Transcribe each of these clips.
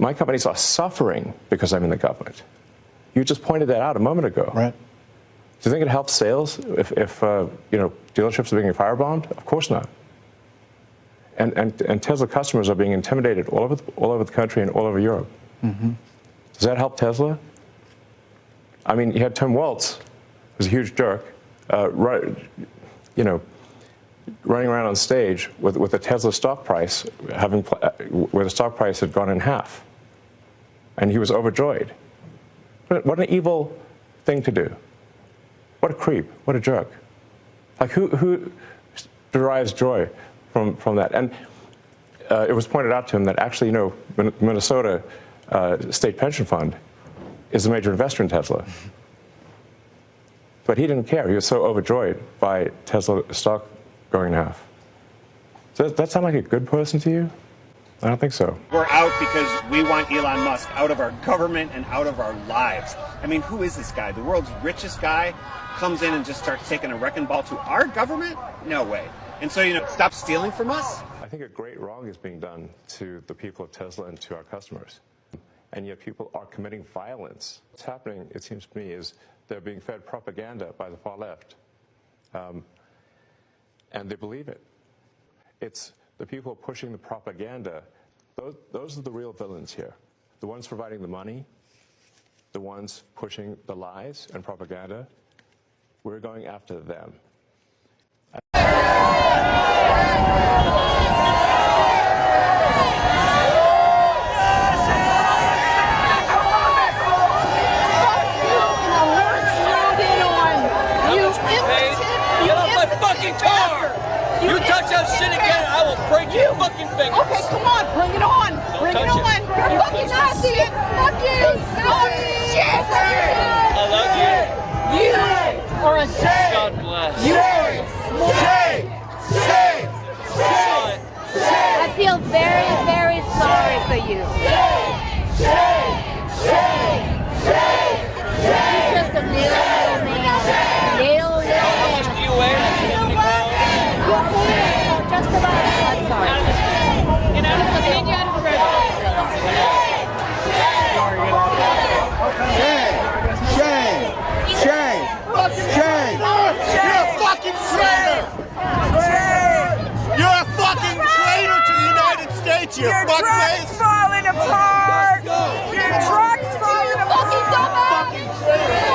My companies are suffering because I'm in the government. You just pointed that out a moment ago. Right. Do you think it helps sales if dealerships are being firebombed? Of course not. And Tesla customers are being intimidated all over the country and all over Europe. Mm-hmm. Does that help Tesla? I mean, you had Tim Waltz, who's a huge jerk, running around on stage with the Tesla stock price where the stock price had gone in half, and he was overjoyed. What an evil thing to do! What a creep! What a jerk! Like who derives joy from that? And it was pointed out to him that actually, Minnesota State Pension Fund is a major investor in Tesla. But he didn't care. He was so overjoyed by Tesla stock going in half. Does that sound like a good person to you? I don't think so. We're out because we want Elon Musk out of our government and out of our lives. I mean, who is this guy? The world's richest guy comes in and just starts taking a wrecking ball to our government? No way. And so, stop stealing from us? I think a great wrong is being done to the people of Tesla and to our customers. And yet people are committing violence. What's happening, it seems to me, is they're being fed propaganda by the far left. And they believe it. It's the people pushing the propaganda. Those are the real villains here. The ones providing the money, the ones pushing the lies and propaganda. We're going after them. You touch that shit again, I will break your fucking fingers. Okay, come on, bring it on. Bring it on. You're fucking Nazi. Fuck you. Oh, shit. I love you. You are a shame. God bless. You are a shame. Shame. Shame. I feel very, very sorry for you. Shame. Shame. Shame. You're just a little man. How much do you weigh? Just about. I'm sorry. Get out of the road. Get out of the road. Shame! Shame! Shame! You're a fucking traitor! You're a fucking traitor to the United States, you fuckface! Your truck's falling apart! Your truck's falling apart! Fucking traitor!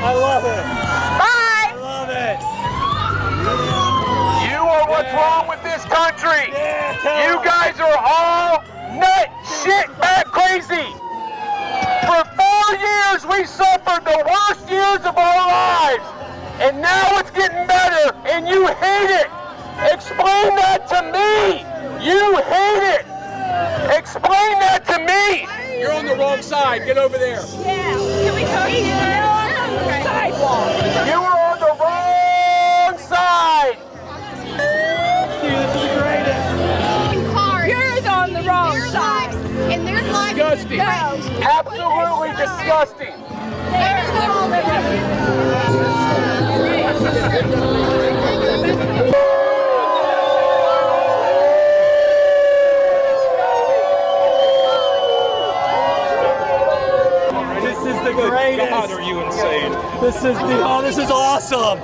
I love it. Bye. I love it. You are what's wrong with this country. Yeah, you guys are all nut shit bat crazy. For 4 years we suffered the worst years of our lives. And now it's getting better and you hate it. Explain that to me. You hate it. Explain that to me. You're on the wrong side. Get over there. Yeah. Can we talk to you? Sidewalk. You were on the wrong side. This is the greatest. You're on the wrong side. And there's like Disgusting. Absolutely disgusting. God, are you insane? This is awesome.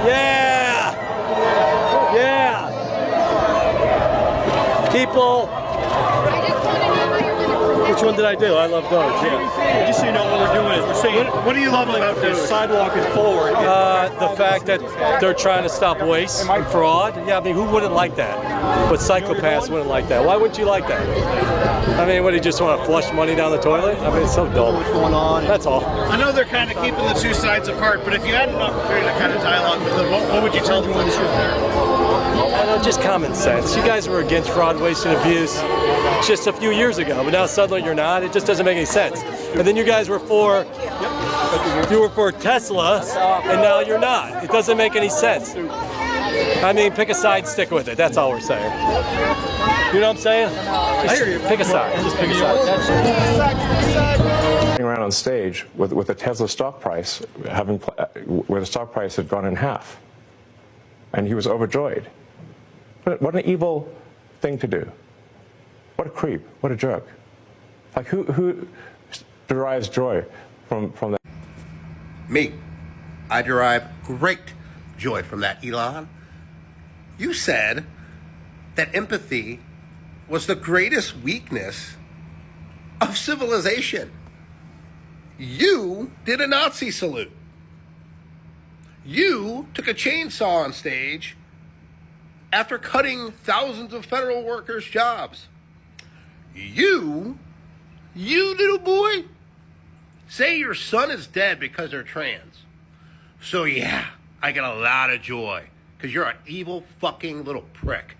Yeah. Yeah. People. I just want to know how you're going to present Which one did I do? I love dogs, yeah. Just so you know what we're doing is we're saying, what do you love about this sidewalk and forward? The fact that they're trying to stop waste and fraud. Yeah, I mean, who wouldn't like that? But psychopaths wouldn't like that. Why wouldn't you like that? I mean, what, do you just want to flush money down the toilet? I mean, it's so dumb. What's going on? That's all. I know they're kind of keeping the two sides apart, but if you had an opportunity to kind of dialogue with them, what would you tell them once you're there? I know, just common sense. You guys were against fraud, waste, and abuse just a few years ago, but now suddenly you're not. It just doesn't make any sense. And then you guys were for Tesla, and now you're not. It doesn't make any sense. I mean, pick a side, stick with it. That's all we're saying. You know what I'm saying? I hear you. Pick a side. Just pick a side. Around on stage with the Tesla stock price where the stock price had gone in half, and he was overjoyed. What an evil thing to do! What a creep! What a jerk! Like who derives joy from that? Me. I derive great joy from that, Elon. You said that empathy was the greatest weakness of civilization. You did a Nazi salute. You took a chainsaw on stage after cutting thousands of federal workers' jobs. You little boy, say your son is dead because they're trans. So yeah, I get a lot of joy because you're an evil fucking little prick.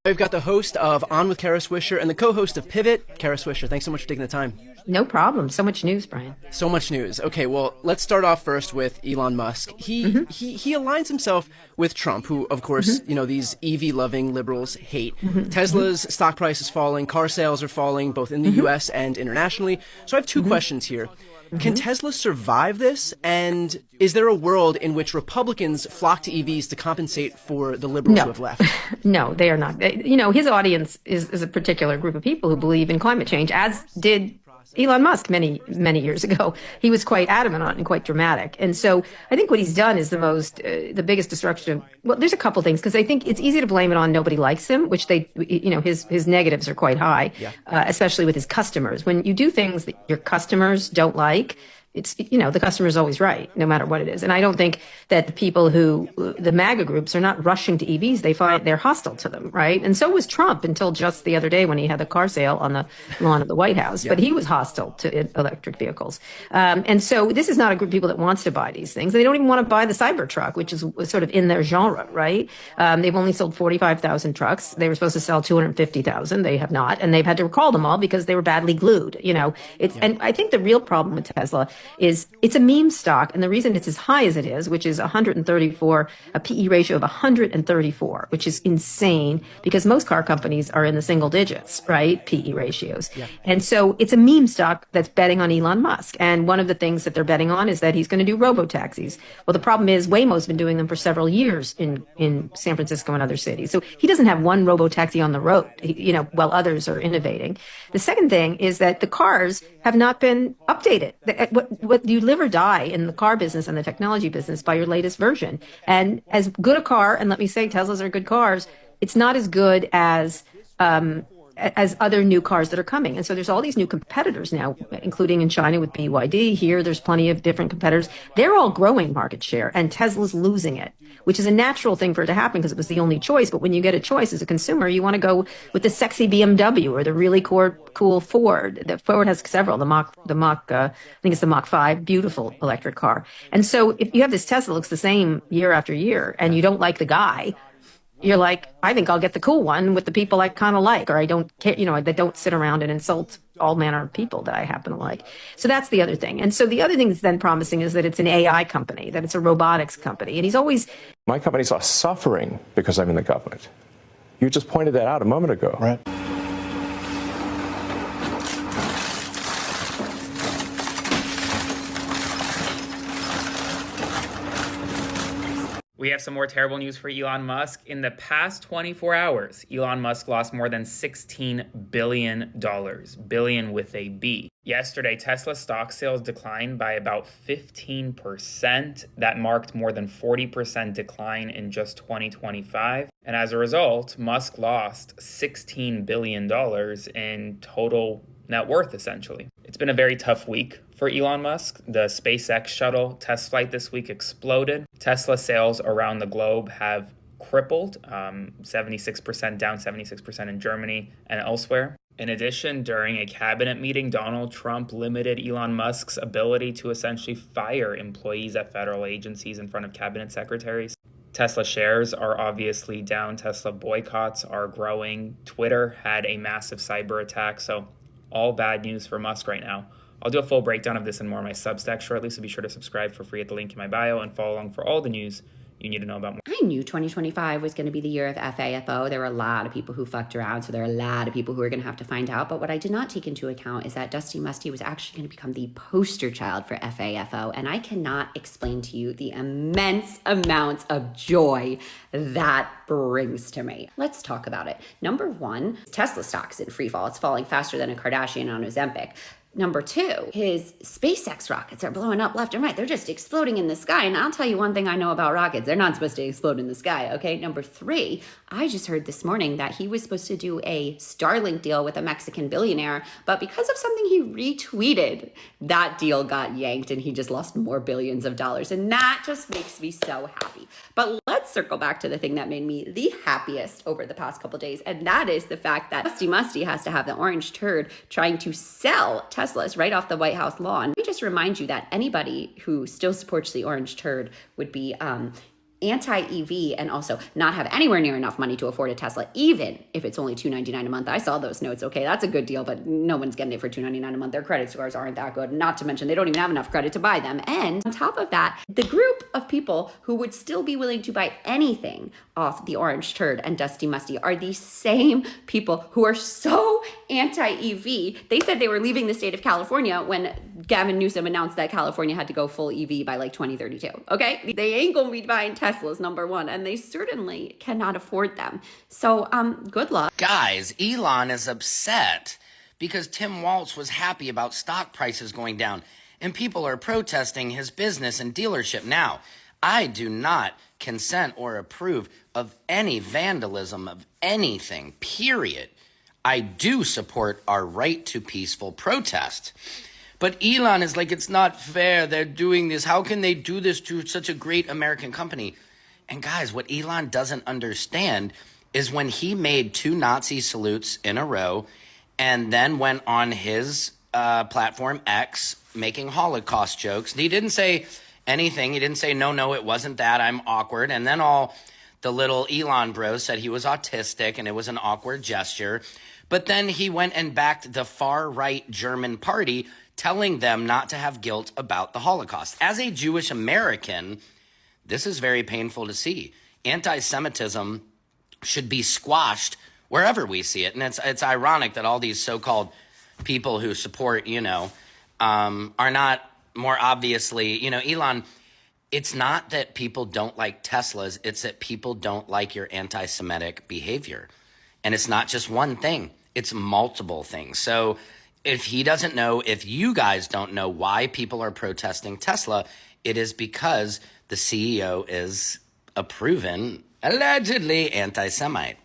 We've got the host of On with Kara Swisher and the co-host of Pivot, Kara Swisher. Thanks so much for taking the time. No problem. So much news, Brian. So much news. Okay, well, let's start off first with Elon Musk. He aligns himself with Trump, who, of course, you know, these EV-loving liberals hate. Tesla's stock price is falling. Car sales are falling, both in the U.S. and internationally. So I have two questions here. Can Tesla survive this? And is there a world in which Republicans flock to EVs to compensate for the liberals who have left? No, they are not. You know, his audience is a particular group of people who believe in climate change, as did Elon Musk many years ago. He was quite adamant on it and quite dramatic. And so I think what he's done is the biggest destruction of, well, there's a couple things, because I think it's easy to blame it on nobody likes him, which his negatives are quite high, especially with his customers. When you do things that your customers don't like, it's, the customer is always right, no matter what it is. And I don't think that the MAGA groups are not rushing to EVs. They find they're hostile to them, right? And so was Trump until just the other day when he had the car sale on the lawn of the White House. But he was hostile to electric vehicles. And so this is not a group of people that wants to buy these things. They don't even want to buy the Cybertruck, which is sort of in their genre, right? They've only sold 45,000 trucks. They were supposed to sell 250,000. They have not. And they've had to recall them all because they were badly glued, And I think the real problem with Tesla is it's a meme stock. And the reason it's as high as it is, which is 134, a PE ratio of 134, which is insane because most car companies are in the single digits, right? PE ratios. And so it's a meme stock that's betting on Elon Musk. And one of the things that they're betting on is that he's going to do robo-taxis. Well, the problem is Waymo's been doing them for several years in San Francisco and other cities. So he doesn't have one robo-taxi on the road, while others are innovating. The second thing is that the cars have not been updated. What you live or die in the car business and the technology business by your latest version. And as good a car, and let me say Teslas are good cars, it's not as good as other new cars that are coming. And so there's all these new competitors now, including in China with BYD. Here, there's plenty of different competitors. They're all growing market share, and Tesla's losing it, which is a natural thing for it to happen because it was the only choice. But when you get a choice as a consumer, you want to go with the sexy BMW or the really cool Ford. The Ford has several, the Mach, I think it's the Mach 5, beautiful electric car. And so if you have this Tesla that looks the same year after year and you don't like the guy, you're like, I think I'll get the cool one with the people I kind of like, or I don't care, that don't sit around and insult all manner of people that I happen to like. So that's the other thing. And so the other thing that's then promising is that it's an AI company, that it's a robotics company. And he's always... My companies are suffering because I'm in the government. You just pointed that out a moment ago. Right. We have some more terrible news for Elon Musk. In the past 24 hours, Elon Musk lost more than $16 billion, billion with a B. Yesterday, Tesla stock sales declined by about 15%. That marked more than 40% decline in just 2025. And as a result, Musk lost $16 billion in total net worth, essentially. It's been a very tough week for Elon Musk. The SpaceX shuttle test flight this week exploded. Tesla sales around the globe have crippled, 76% down, 76% in Germany and elsewhere. In addition, during a cabinet meeting, Donald Trump limited Elon Musk's ability to essentially fire employees at federal agencies in front of cabinet secretaries. Tesla shares are obviously down. Tesla boycotts are growing. Twitter had a massive cyber attack. So all bad news for Musk right now. I'll do a full breakdown of this and more on my Substack shortly, so be sure to subscribe for free at the link in my bio and follow along for all the news you need to know about more. I knew 2025 was going to be the year of FAFO. There were a lot of people who fucked around, so there are a lot of people who are going to have to find out. But what I did not take into account is that Dusty Musty was actually going to become the poster child for FAFO. And I cannot explain to you the immense amounts of joy that brings to me. Let's talk about it. Number one, Tesla stock's in free fall. It's falling faster than a Kardashian on Ozempic. Number two, his SpaceX rockets are blowing up left and right. They're just exploding in the sky. And I'll tell you one thing I know about rockets. They're not supposed to explode in the sky, okay? Number three, I just heard this morning that he was supposed to do a Starlink deal with a Mexican billionaire, but because of something he retweeted, that deal got yanked and he just lost more billions of dollars. And that just makes me so happy. But let's circle back to the thing that made me the happiest over the past couple days, and that is the fact that Dusty Musty has to have the orange turd trying to sell Teslas right off the White House lawn. Let me just remind you that anybody who still supports the orange turd would be anti-EV and also not have anywhere near enough money to afford a Tesla, even if it's only $299 a month. I saw those notes. Okay, that's a good deal, but no one's getting it for $299 a month. Their credit scores aren't that good. Not to mention they don't even have enough credit to buy them. And on top of that, the group of people who would still be willing to buy anything off the orange turd and Dusty Musty are the same people who are so anti-EV. They said they were leaving the state of California when Gavin Newsom announced that California had to go full EV by like 2032. Okay, they ain't gonna be buying Teslas, number one, and they certainly cannot afford them. So good luck. Guys, Elon is upset because Tim Waltz was happy about stock prices going down and people are protesting his business and dealership. Now, I do not consent or approve of any vandalism of anything, period. I do support our right to peaceful protest. But Elon is like, it's not fair. They're doing this. How can they do this to such a great American company? And guys, what Elon doesn't understand is when he made 2 Nazi salutes in a row and then went on his platform X making Holocaust jokes. He didn't say anything. He didn't say, no, it wasn't that. I'm awkward. And then all the little Elon bros said he was autistic and it was an awkward gesture. But then he went and backed the far-right German party, telling them not to have guilt about the Holocaust. As a Jewish American, this is very painful to see. Anti-Semitism should be squashed wherever we see it. And it's ironic that all these so-called people who support, are not more obviously, Elon, it's not that people don't like Teslas. It's that people don't like your anti-Semitic behavior. And it's not just one thing. It's multiple things. So if he doesn't know, if you guys don't know why people are protesting Tesla, it is because the CEO is a proven, allegedly anti-Semite.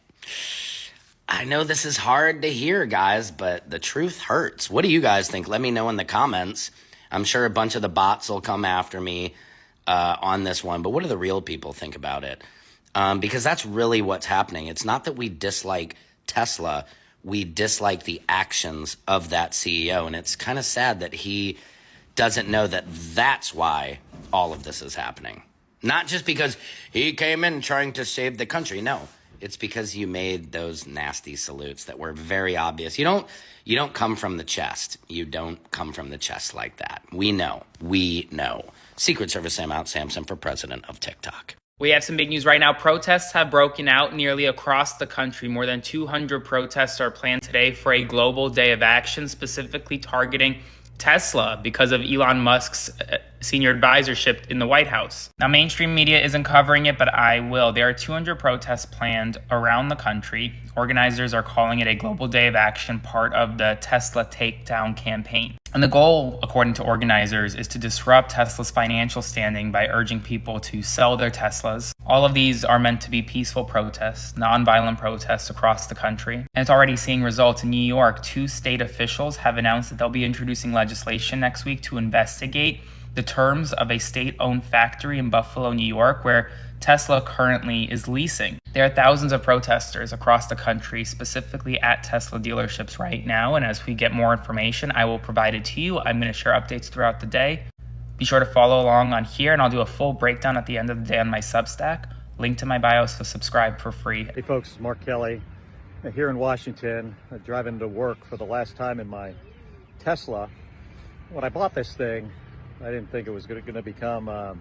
I know this is hard to hear, guys, but the truth hurts. What do you guys think? Let me know in the comments. I'm sure a bunch of the bots will come after me on this one, but what do the real people think about it? Because that's really what's happening. It's not that we dislike Tesla. We dislike the actions of that CEO, and it's kind of sad that he doesn't know that that's why all of this is happening. Not just because he came in trying to save the country. No, it's because you made those nasty salutes that were very obvious. You don't come from the chest. You don't come from the chest like that. We know. Secret Service Sam out Samson for president of TikTok. We have some big news right now. Protests have broken out nearly across the country. More than 200 protests are planned today for a global day of action, specifically targeting Tesla because of Elon Musk's senior advisorship in the White House. Now, mainstream media isn't covering it, but I will. There are 200 protests planned around the country. Organizers are calling it a global day of action, part of the Tesla takedown campaign. And the goal, according to organizers, is to disrupt Tesla's financial standing by urging people to sell their Teslas. All of these are meant to be peaceful protests, nonviolent protests across the country. And it's already seeing results. In New York, 2 state officials have announced that they'll be introducing legislation next week to investigate the terms of a state-owned factory in Buffalo, New York, where Tesla currently is leasing. There are thousands of protesters across the country, specifically at Tesla dealerships right now, and as we get more information, I will provide it to you. I'm going to share updates throughout the day. Be sure to follow along on here, and I'll do a full breakdown at the end of the day on my Substack. Link to my bio, so subscribe for free. Hey folks, it's Mark Kelly here in Washington, driving to work for the last time in my Tesla. When I bought this thing, I didn't think it was going to become a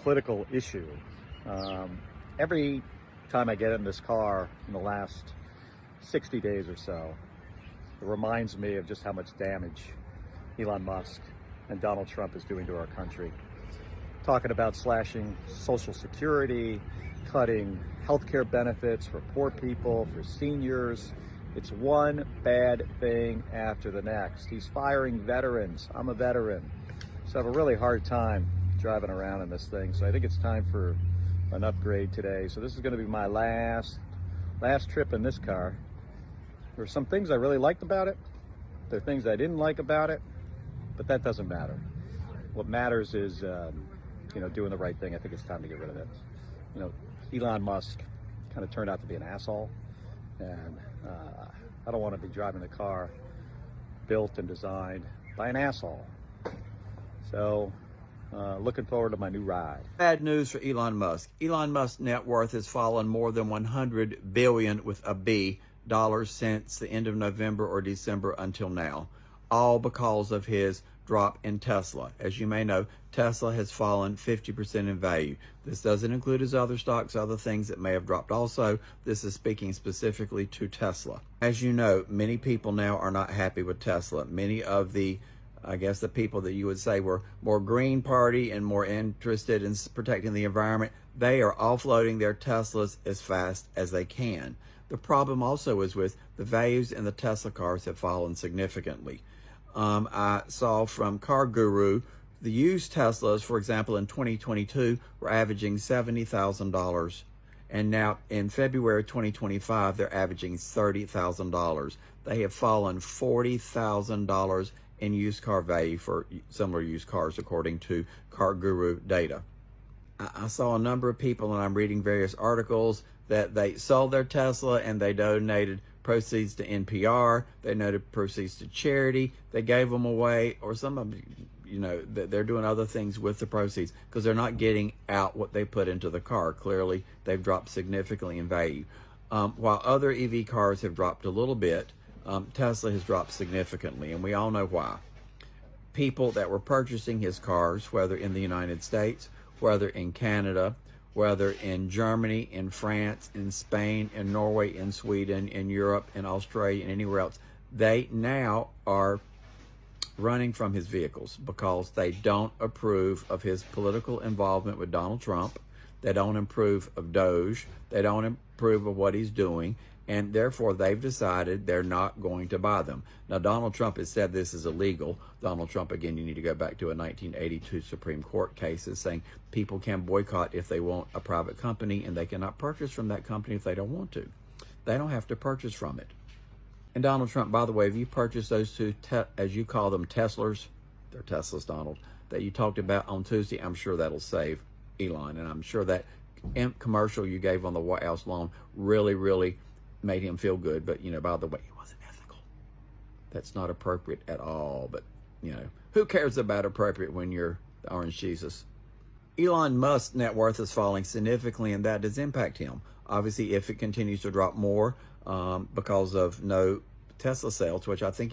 political issue. Every time I get in this car in the last 60 days or so, it reminds me of just how much damage Elon Musk and Donald Trump is doing to our country. Talking about slashing Social Security, cutting healthcare benefits for poor people, for seniors. It's one bad thing after the next. He's firing veterans. I'm a veteran, so I have a really hard time driving around in this thing. So I think it's time for an upgrade today. So this is going to be my last trip in this car. There were some things I really liked about it. There are things I didn't like about it, but that doesn't matter. What matters is, doing the right thing. I think it's time to get rid of it. Elon Musk kind of turned out to be an asshole, and I don't want to be driving a car built and designed by an asshole. So, looking forward to my new ride. Bad news for Elon Musk. Elon Musk's net worth has fallen more than 100 billion with a B dollars since the end of November or December until now, all because of his drop in Tesla. As you may know, Tesla has fallen 50% in value. This doesn't include his other stocks, other things that may have dropped also. This is speaking specifically to Tesla. As you know, many people now are not happy with Tesla. Many of the people that you would say were more Green Party and more interested in protecting the environment, they are offloading their Teslas as fast as they can. The problem also is with the values in the Tesla cars have fallen significantly. I saw from Car Guru, the used Teslas, for example, in 2022 were averaging $70,000. And now in February 2025, they're averaging $30,000. They have fallen $40,000 in used car value for similar used cars, according to Car Guru data. I saw a number of people, and I'm reading various articles, that they sold their Tesla and they donated proceeds to NPR, they donated proceeds to charity, they gave them away, or some of them, they're doing other things with the proceeds because they're not getting out what they put into the car. Clearly, they've dropped significantly in value. While other EV cars have dropped a little bit, Tesla has dropped significantly, and we all know why. People that were purchasing his cars, whether in the United States, whether in Canada, whether in Germany, in France, in Spain, in Norway, in Sweden, in Europe, in Australia, and anywhere else, they now are running from his vehicles because they don't approve of his political involvement with Donald Trump. They don't approve of Doge. They don't approve of what he's doing. And therefore, they've decided they're not going to buy them. Now, Donald Trump has said this is illegal. Donald Trump, again, you need to go back to a 1982 Supreme Court case saying people can boycott if they want a private company, and they cannot purchase from that company if they don't want to. They don't have to purchase from it. And Donald Trump, by the way, if you purchase those two, as you call them, Teslers, they're Teslas, Donald, that you talked about on Tuesday, I'm sure that'll save Elon. And I'm sure that commercial you gave on the White House lawn really, really made him feel good. But, by the way, it wasn't ethical. That's not appropriate at all. But, who cares about appropriate when you're the orange Jesus? Elon Musk's net worth is falling significantly, and that does impact him. Obviously, if it continues to drop more because of no Tesla sales, which I think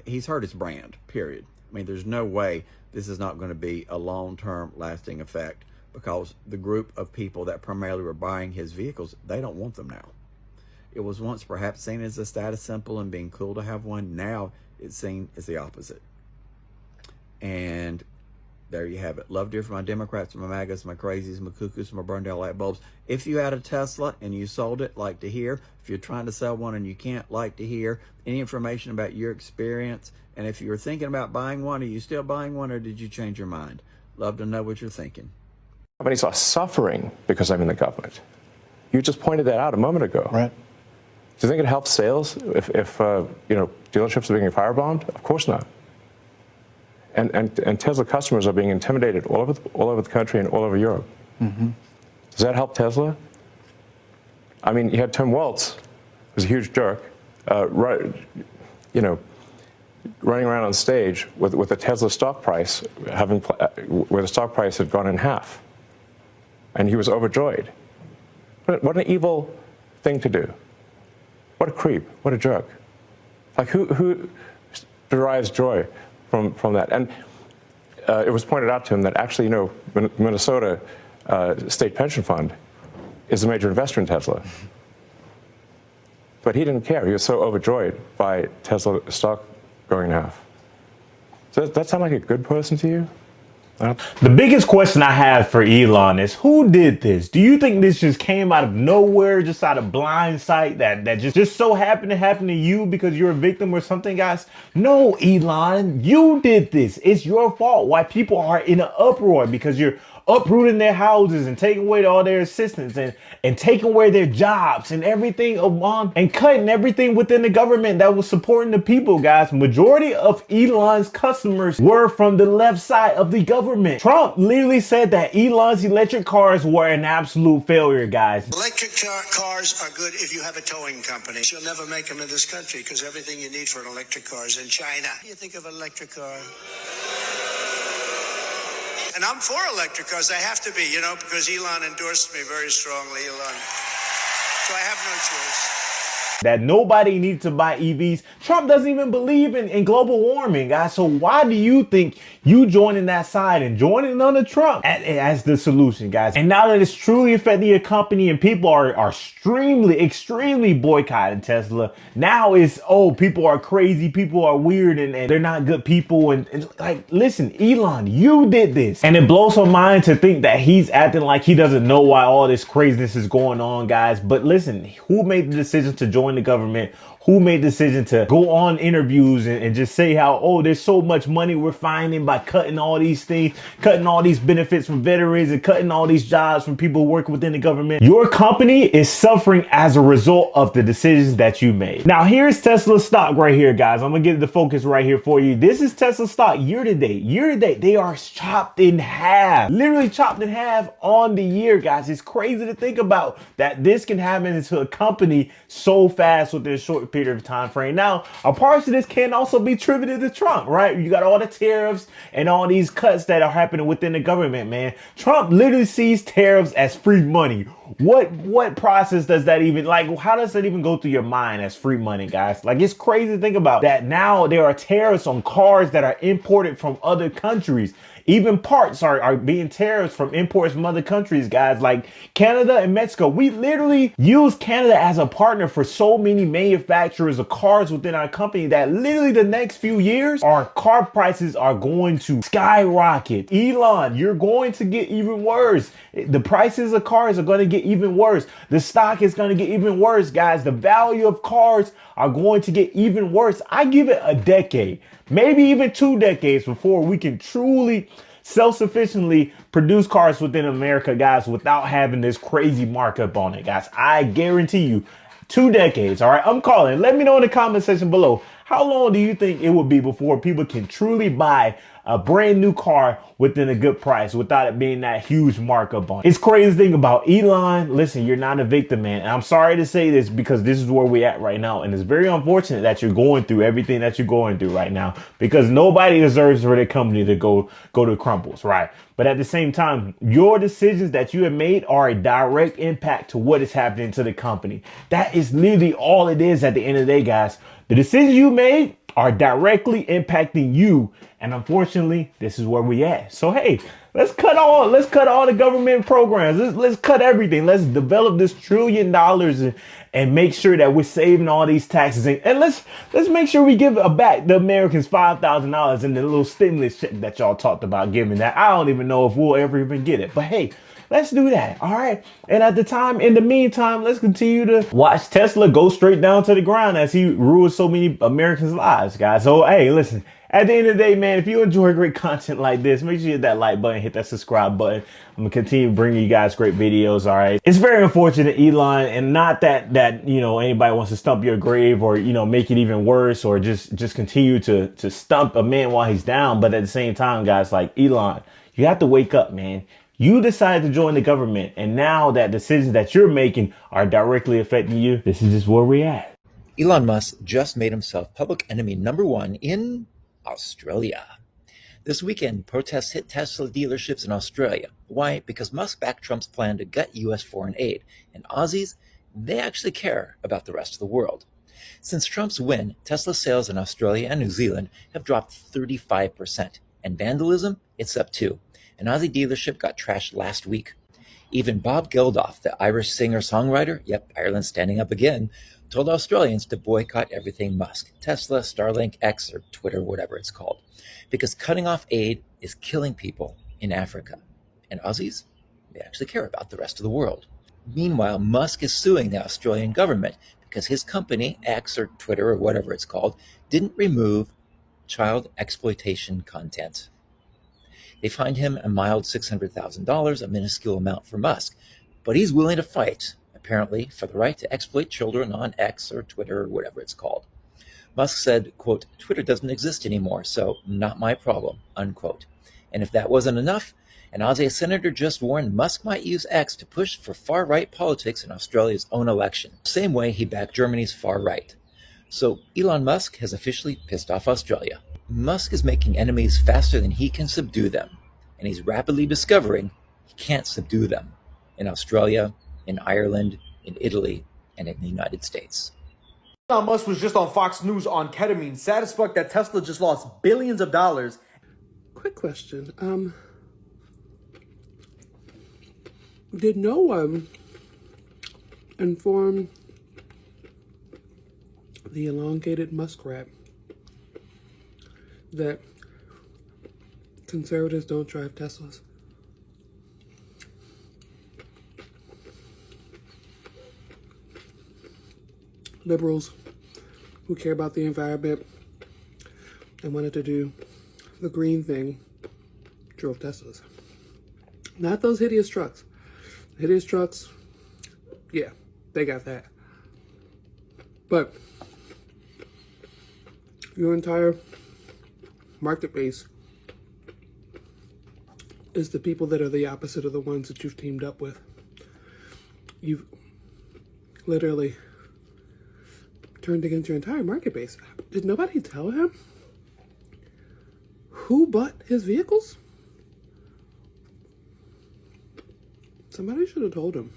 he's hurt his brand, period. I mean, there's no way this is not going to be a long-term lasting effect because the group of people that primarily were buying his vehicles, they don't want them now. It was once perhaps seen as a status symbol and being cool to have one. Now it's seen as the opposite. And There you have it. Love to hear from my Democrats, my MAGAs, my crazies, my cuckoos, my burned out light bulbs. If you had a Tesla and you sold it, like to hear. If you're trying to sell one and you can't, like to hear. Any information about your experience. And if you were thinking about buying one, are you still buying one or did you change your mind? Love to know what you're thinking. Companies are suffering because I'm in the government. You just pointed that out a moment ago. Right. Do you think it helps sales if dealerships are being firebombed? Of course not. And Tesla customers are being intimidated all over the country and all over Europe. Mm-hmm. Does that help Tesla? I mean, you had Tim Waltz, who's a huge jerk, running around on stage with the Tesla stock price where the stock price had gone in half, and he was overjoyed. What an evil thing to do! What a creep! What a jerk! Like who derives joy from that? And it was pointed out to him that actually, Minnesota State Pension Fund is a major investor in Tesla. But he didn't care. He was so overjoyed by Tesla stock going in half. Does that sound like a good person to you? The biggest question I have for Elon is, who did this? Do you think this just came out of nowhere, just out of blind sight, that just so happened to happen to you because you're a victim or something, guys? No, Elon, you did this. It's your fault why people are in an uproar, because you're uprooting their houses and taking away all their assistance and taking away their jobs and everything and cutting everything within the government that was supporting the people, guys. Majority of Elon's customers were from the left side of the government. Trump literally said that Elon's electric cars were an absolute failure, guys. Electric cars are good if you have a towing company. You'll never make them in this country because everything you need for an electric car is in China. You think of an electric car? And I'm for electric cars. I have to be, because Elon endorsed me very strongly, Elon. So I have no choice. That nobody needs to buy EVs. Trump doesn't even believe in global warming, guys. So why do you think you joining that side and joining under Trump as the solution, guys? And now that it's truly affecting your company and people are extremely boycotting Tesla, now it's, people are crazy, people are weird, and they're not good people. And like, listen, Elon, you did this. And it blows my mind to think that he's acting like he doesn't know why all this craziness is going on, guys. But listen, who made the decision to join the government? Who made the decision to go on interviews and just say how, there's so much money we're finding by cutting all these things, cutting all these benefits from veterans and cutting all these jobs from people working within the government? Your company is suffering as a result of the decisions that you made. Now, here's Tesla stock right here, guys. I'm gonna get the focus right here for you. This is Tesla stock year to date. Year to date, they are chopped in half, literally chopped in half on the year, guys. It's crazy to think about that this can happen to a company so fast within a short period of time frame. Now, a part of this can also be attributed to Trump, right? You got all the tariffs and all these cuts that are happening within the government, man. Trump literally sees tariffs as free money. What process does that even, how does that even go through your mind as free money, guys? Like, it's crazy to think about that now there are tariffs on cars that are imported from other countries. Even parts are being tariffs from imports from other countries, guys, like Canada and Mexico. We literally use Canada as a partner for so many manufacturers of cars within our company that literally the next few years, our car prices are going to skyrocket. Elon, you're going to get even worse. The prices of cars are going to get even worse. The stock is going to get even worse, guys. The value of cars are going to get even worse. I give it a decade, maybe even 2 decades before we can truly self-sufficiently produce cars within America, guys, without having this crazy markup on it, guys. I guarantee you 2 decades. All right, I'm calling. Let me know in the comment section below, how long do you think it would be before people can truly buy a brand new car within a good price without it being that huge markup on it? It's crazy thing about Elon. Listen, you're not a victim, man. And I'm sorry to say this because this is where we're at right now. And it's very unfortunate that you're going through everything that you're going through right now, because nobody deserves for their company to go to crumbles, right? But at the same time, your decisions that you have made are a direct impact to what is happening to the company. That is literally all it is at the end of the day, guys. The decisions you made are directly impacting you. And unfortunately, this is where we at. So hey, let's cut all the government programs. Let's cut everything. Let's develop this $1 trillion and make sure that we're saving all these taxes. And let's make sure we give back the Americans $5,000 in the little stimulus check that y'all talked about giving that. I don't even know if we'll ever even get it. But hey, let's do that. All right. And in the meantime, let's continue to watch Tesla go straight down to the ground as he ruins so many Americans' lives, guys. So, hey, listen, at the end of the day, man, if you enjoy great content like this, make sure you hit that like button, hit that subscribe button. I'm going to continue bringing you guys great videos. All right. It's very unfortunate, Elon, and not that anybody wants to stump your grave or, make it even worse or just continue to stump a man while he's down. But at the same time, guys, like Elon, you have to wake up, man. You decided to join the government, and now that decisions that you're making are directly affecting you, this is just where we're at. Elon Musk just made himself public enemy #1 in Australia. This weekend, protests hit Tesla dealerships in Australia. Why? Because Musk backed Trump's plan to gut U.S. foreign aid, and Aussies, they actually care about the rest of the world. Since Trump's win, Tesla sales in Australia and New Zealand have dropped 35%, and vandalism, it's up too. An Aussie dealership got trashed last week. Even Bob Geldof, the Irish singer-songwriter, yep, Ireland's standing up again, told Australians to boycott everything Musk, Tesla, Starlink, X, or Twitter, whatever it's called, because cutting off aid is killing people in Africa. And Aussies, they actually care about the rest of the world. Meanwhile, Musk is suing the Australian government because his company, X or Twitter or whatever it's called, didn't remove child exploitation content. They fined him a mild $600,000, a minuscule amount for Musk, but he's willing to fight, apparently, for the right to exploit children on X or Twitter or whatever it's called. Musk said, quote, "Twitter doesn't exist anymore, so not my problem," unquote. And if that wasn't enough, an Aussie senator just warned Musk might use X to push for far-right politics in Australia's own election, same way he backed Germany's far right. So Elon Musk has officially pissed off Australia. Musk is making enemies faster than he can subdue them, and he's rapidly discovering he can't subdue them in Australia, in Ireland, in Italy, and in the United States. Elon Musk was just on Fox News on ketamine, sad as fuck that Tesla just lost billions of dollars. Quick question. Did no one inform the elongated muskrat that conservatives don't drive Teslas? Liberals who care about the environment and wanted to do the green thing drove Teslas. Not those hideous trucks. Hideous trucks, yeah, they got that. But your entire market base is the people that are the opposite of the ones that you've teamed up with. You've literally turned against your entire market base. Did nobody tell him who bought his vehicles? Somebody should have told him.